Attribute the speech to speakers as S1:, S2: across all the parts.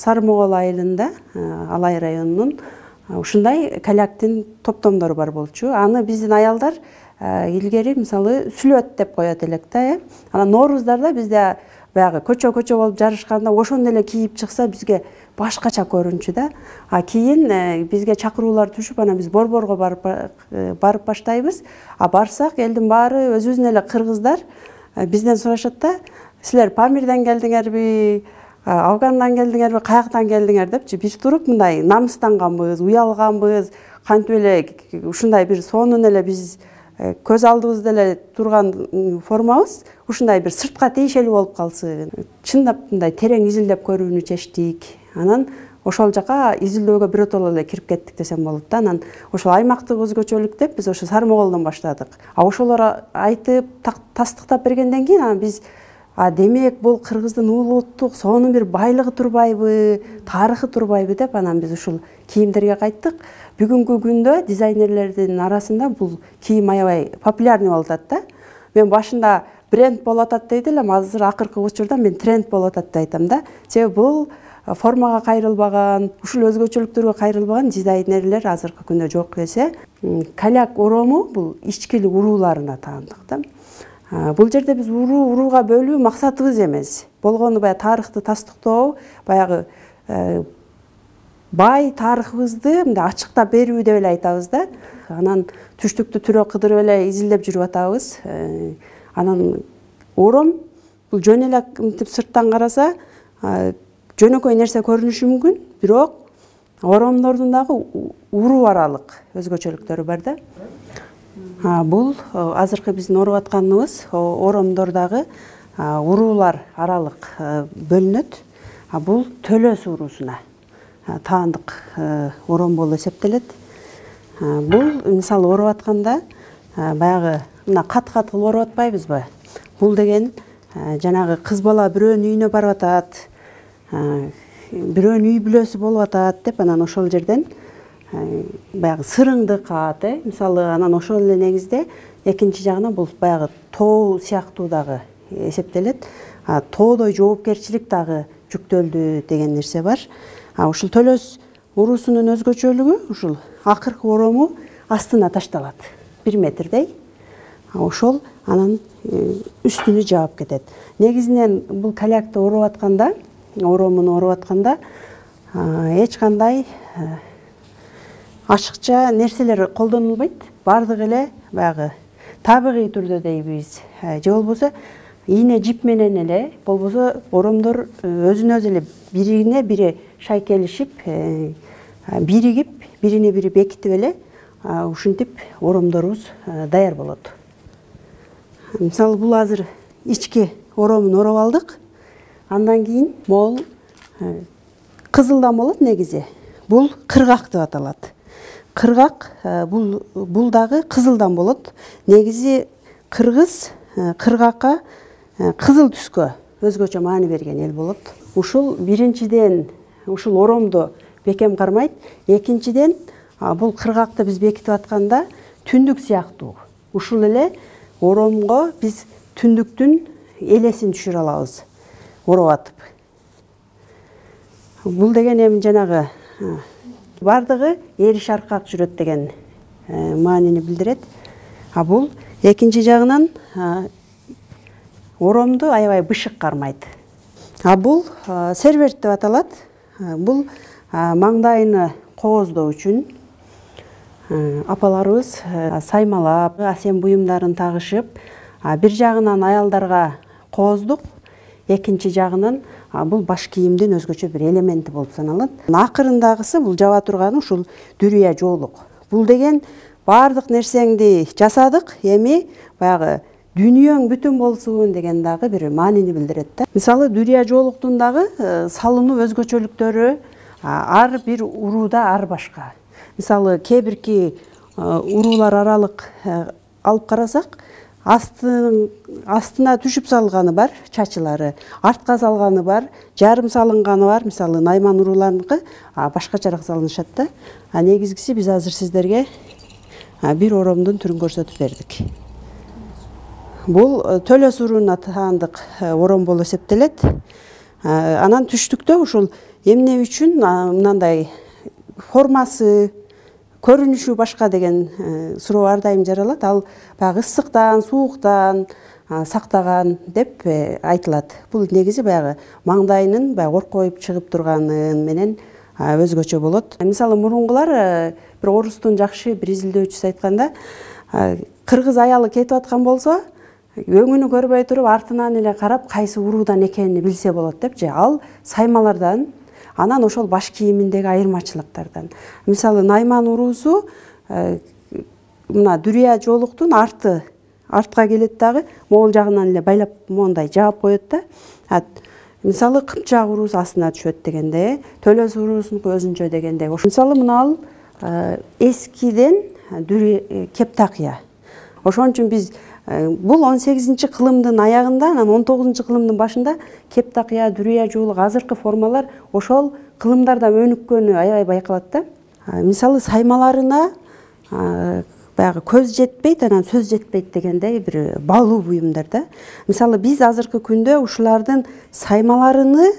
S1: Сары Могол айылында, Алай районунун ушундай каляктын топтомдору бар болчу. Аны биздин аялдар илгери мисалы сүлөт деп коет элек да. Анан Нооруздарда бизде баягы көчө болуп жарышканда ошону эле кийип чыкса бизге башкача көрүнчү да. Кийин бизге чакыруулар түшүп, анан биз борборго барып баштайбыз. Барсак элдин баары өзүбүздүн эле кыргыздар бизден сурашат да, силер Памирден келдиңерби, Афгандан келдиңерби, каяктан келдиңер депчи, биз туруп мындай намыстанганбыз, уялганбыз, кантип эле ушундай бир сонун эле биз көз алдыбызда эле турган формабыз ушундай бир сыртка тиешелүү болуп калсын. Чындап мындай терең изилдеп көрүүнү чечтик. Анан ошол жака изилдөөгө биротоло эле кирип кеттик десем болот да. Анан ошол аймактык өзгөчөлүк деп биз ошо Сары Моголдон баштадык. Ошолор айтып тастыктап бергенден кийин анан биз демек бул кыргыздын улуттук сонун бир байлыгы турбайбы, тарыхы турбайбы деп анан биз ушул кийимдерге кайттык. Бүгүнкү күндө дизайнерлердин арасында бул кийим аябай популярный болуп атат да. Мен башында бренд болуп атат дейт элем, азыр акыркы учурда мен тренд болуп атат деп айтам да. Себеби бул формага кайрылбаган, ушул өзгөчөлүктөргө кайрылбаган дизайнерлер азыркы күндө жок эсе. Каляк орому бул ичкилик урууларына таандык да. Бул жерде биз урууга бөлүү максатыбыз эмес. Болгону баягы тарыхты тастыктоо, баягы бай тарыхыбызды мындай ачыктап берүү деп эле айтабыз да. Анан түштүктү түрө кыдырып эле изилдеп жүрүп атабыз. Анан ором бул жөн эле мынтип сырттан караса жөнөкөй нерсе көрүнүшү мүмкүн, бирок оромдордун дагы уруу аралык өзгөчөлүктөрү бар да. Бул азыркы биздин оруп атканыбыз оромдордагы уруулар аралык бөлүнөт. Бул төлөс уруусуна таандык ором болуп эсептелет. Бул мисалы оруп атканда баягы мына кат-кат кылып оруп атпайбызбы? Бул деген жанагы кыз бала бирөөнүн үйүнө барып атат, бирөөнүн үй бүлөсү болуп атат деп анан ошол жерден баягы сырыңды каат, мисалы анан ошол эле негизде экинчи жагынан бул баягы тоо сыяктуу дагы эсептелет. Тоодой жоопкерчилик дагы жүктөлдү деген нерсе бар. Ушул төлөс уруусунун өзгөчөлүгү ушул акыркы орому астына ташталат 1 метрдей. Ошол анан үстүнү жаап кетет. Негизинен бул калякты оруп атканда, оромуну оруп атканда эч кандай ашыкча нерселер колдонулбайт. Бардыгы эле баягы табигый түрдө дейбиз. Же болбосо ийне жип менен эле, болбосо оромдор өзүнө өзү эле бирине бири шайкелишип, биригип, бирине бири бекитип эле ушинтип оромдорубуз даяр болот. Мисалы бул азыр ички оромун ороп алдык. Андан кийин могул кызылдан болот негизи. Бул кыргак деп аталат. Кыргак бул дагы кызылдан болот. Негизи кыргыз кыргакка кызыл түскө өзгөчө маани берген эл болот. Ушул биринчиден ушул оромду бекем кармайт. Экинчиден бул кыргакты биз бекитип атканда түндүк сыяктуу. Ушул эле оромго биз түндүктүн элесин түшүрө алабыз ороп атып. Бул деген эми жанагы бардыгы эриш аркак жүрөт деген маанини билдирет. Бул экинчи жагынан оромду аябай бышык кармайт. Бул серверт деп аталат. Бул маңдайыны кооздоо үчүн апаларыбыз саймалап, асем буюмдарын тагышып, бир жагынан аялдарга кооздук, экинчи жагынан бул баш кийимдин өзгөчө бир элементи болуп саналат. Акырындагысы бул жаба турганы ушул дүрүя жоолук. Бул деген бардык нерсеңди жасадык, эми баягы дүнүйөң бүтүн болсун деген дагы бир маанини билдирет да. Мисалы дүрүя жоолуктун дагы салынуу өзгөчөлүктөрү ар бир урууда ар башка. Мисалы кээ бирки уруулар аралык алып карасак, астына түшүп салганы бар, чачылары, артка салганы бар, жарым салынганы бар. Мисалы найман урууларыныкы башкачараак салынышат да. Негизгиси биз азыр сиздерге бир оромдун түрүн көрсөтүп бердик. Бул төлөс урууна таандык ором болуп эсептелет. Анан түштүктө ушул эмне үчүн мындай формасы, көрүнүшү башка деген суроо ар дайым жаралат. Ал баягы ысыктан, сууктан сактаган деп айтылат. Бул негизи баягы маңдайынын баягы оркоюп чыгып турганын менен өзгөчө болот. Мисалы мурункулар бир орустун жакшы бир изилдөөчүсү айтканда, кыргыз аялы кетип аткан болсо, өңүнү көрбөй туруп артынан эле карап кайсы уруудан экенин билсе болот депчи. Ал саймалардан, анан ошол баш кийиминдеги айырмачылыктардан. Мисалы Найман уруусу мына Дүрия жоолуктун артка келет дагы, могул жагынан эле байлап моундай жаап коет да. Мисалы Кыпчак уруусу астына түшөт дегенде, Төлөс уруусунуку өзүнчө дегенде. Мисалы мына ал эскиден кептакыя. Ошон үчүн биз бул 18-кылымдын аягында, анан 19-кылымдын башында кептакыя, Дүрия жоолук азыркы формалар ошол кылымдардан өнүккөнү аябай байкалат да. Мисалы саймаларына баягы көз жетпейт, анан сөз жетпейт дегендей бир баалуу буюмдар да. Мисалы биз азыркы күндө ушулардын саймаларыны,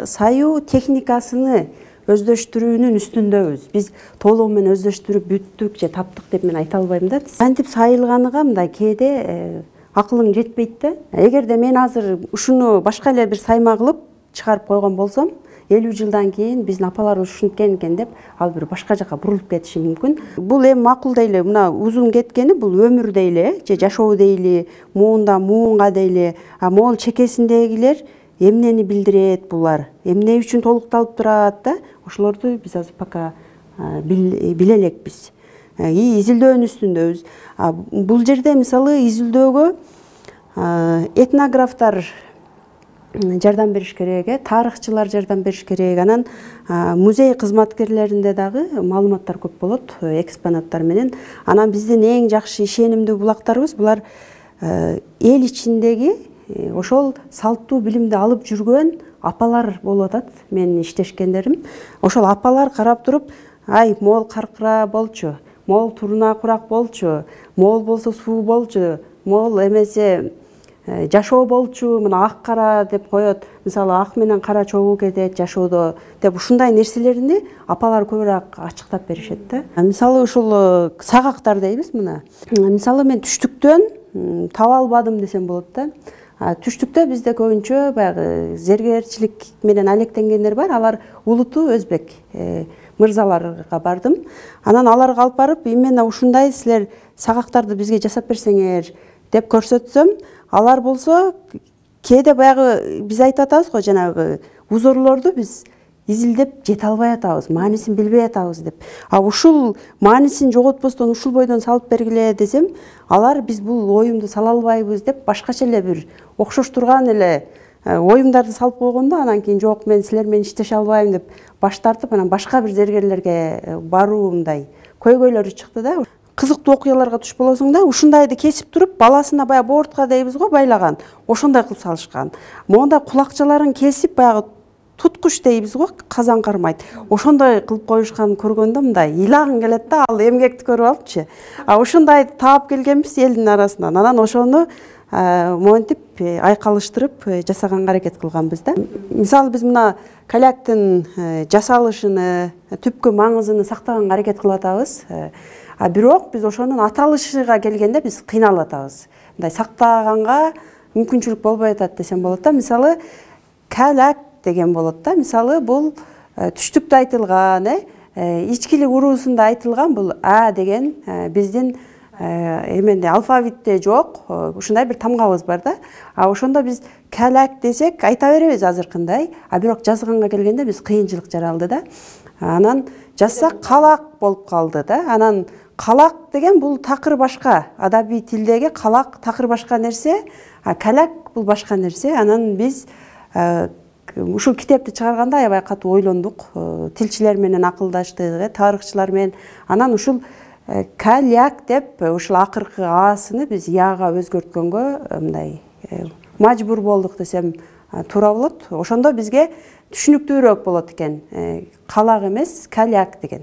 S1: саюу техникасыны өздөштүрүүнүн үстүндөбүз. Биз толугу менен өздөштүрүп бүттүк же таптык деп мен айта албайм да. Кантип сайылганыга мындай кээде акылың жетпейт да. Эгерде мен азыр ушуну башка эле бир сайма кылып чыгарып койгон болсом, 50 жылдан кийин биздин апаларыбыз ушинткен экен деп, ал бир башка жака бурулуп кетиши мүмкүн. Бул эми макул дейли, мына узун кеткени бул өмүр дейли, же жашоо дейли, муундан муунга дейли. Могул чекесиндегилер эмнени билдирет булар? Эмне үчүн толукталып турат да? Ошолорду биз азыр пока биле элекпиз. Изилдөөнүн үстүндөбүз. Бул жерде мисалы изилдөөгө этнографтар жардам бериш керек, тарыхчылар жардам бериш керек. Анан музей кызматкерлеринде дагы маалыматтар көп болот, экспонаттар менен. Анан биздин эң жакшы ишенимдүү булактарыбыз булар эл ичиндеги ошол салттуу билимди алып жүргөн апалар болуп атат. Менин иштешкендерим. Ошол апалар карап туруп, ай, могул каркыра болчу, могул туруна курак болчу, могул болсо суу болчу, могул эмесе жашоо болчу, мына ак кара деп коет. Мисалы ак менен кара чогуу кетет жашоодо деп ушундай нерселерини апалар көбүрөөк ачыктап беришет да. Мисалы ушул сагактар дейбиз мына. Мисалы мен түштүктөн таба албадым десем болот да. Түштүктө бизде көбүнчө баягы зергерчилик менен алектенгендер бар. Алар улуту өзбек мырзаларга бардым. Анан аларга алып барып, именно ушундай силер сагактарды бизге жасап берсеңер деп көрсөтсөм, алар болсо кээде баягы биз айтып атабыз го, жанагы узорлорду биз изилдеп жете албай атабыз, маанисин билбей атабыз деп. Ушул маанисин жоготпостон ушул бойдон салып бергиле десем, алар биз бул оюмду сала албайбыз деп башкача эле бир окшош турган эле оюмдарды салып койгондо, анан кийин жок, мен силер менен иштеше албайм деп баш тартып, анан башка бир зергерлерге баруумдай көйгөйлөрү чыкты да. Кызыктуу окуяларга туш болосуң да, ушундайды кесип туруп, баласына баягы боортка дейбиз го, байлаган, ошондой кылып салышкан. Монда кулакчаларын кесип баягы туткуч дейбиз го, казан кармайт. Ошондой кылып коюшканын көргөндө мындай ыйлагың келет да, ал эмгекти көрүп алыпчы. Ушундайды таап келгенбиз элдин арасынан. Анан ошону монтип айкалыштырып жасаганга аракет кылганбыз да. Мисалы биз мына каляктын жасалышыны, түпкү маңызын сактаганга аракет кылып атабыз. Бирок биз ошонун аталышыга келгенде биз кыйналып атабыз. Мындай сактаганга мүмкүнчүлүк болбой атат десем болот да. Мисалы каляк деген болот да. Мисалы бул түштүктө айтылган, ичкилик уруусунда айтылган бул а деген биздин эменде алфавитте жок, ушундай бир тамгабыз бар да. Ошондо биз каляк десек айта беребиз азыркындай, бирок жазганга келгенде биз кыйынчылык жаралды да. Анан жазсак калак болуп калды да. Анан калак деген бул такыр башка, адабий тилдеги калак такыр башка нерсе, каляк бул башка нерсе. Анан биз ушул китепти чыгарганда аябай катуу ойлондук, тилчилер менен акылдаштык, тарыхчылар менен. Анан ушул каляк деп ушул акыркы аасыны биз яга өзгөрткөнгө мындай мажбур болдук десем туура болот. Ошондо бизге түшүнүктүүрөөк болот экен. Калак эмес, каляк деген.